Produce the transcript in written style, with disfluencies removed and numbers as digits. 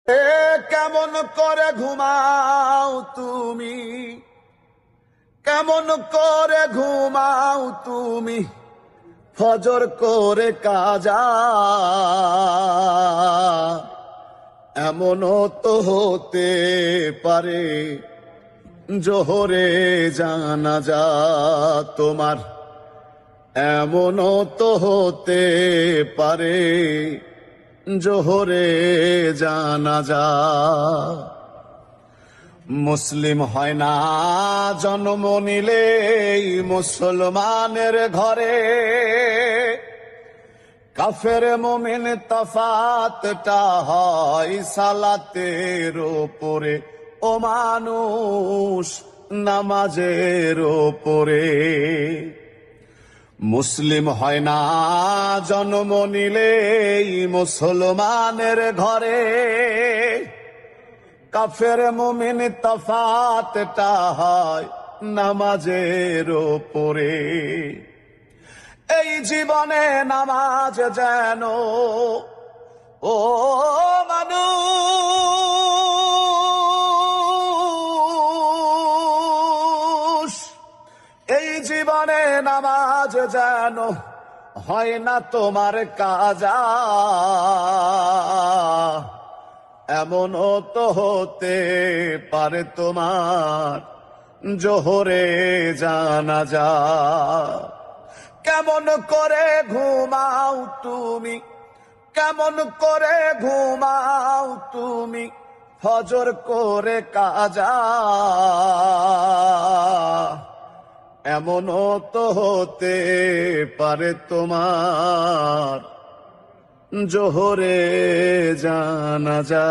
কেমন করে ঘুমাও তুমি, কেমন করে ঘুমাও তুমি, ফজর করে কাজা। এমনও তো হতে পারে জোহরে জানাজা তোমার, এমনও তো হতে পারে জোহরে জানাজা। মুসলিম হয় না জন্ম নিলেই মুসলমানের ঘরে, কাফের মুমিন তফাতটা হয় সালাতের ওপরে, ও মানুষ নামাজের ওপরে। মুসলিম হয় না জন্ম নিলেই মুসলমানের ঘরে, কাফের মুমিন তফাতটা হয় নামাজের ওপরে। এই জীবনে নামাজ যেন ও মানুষ, এই জীবনে নামাজ যেন হয় না তোমার কাজা। এমনও তো হতে পারে তোমার জোহরে জানাজা। কেমন করে ঘুমাও তুমি, কেমন করে ঘুমাও তুমি, ফজর করে কাজা। এমনও তো হতে পারে তোমার জোহরে জানাজা।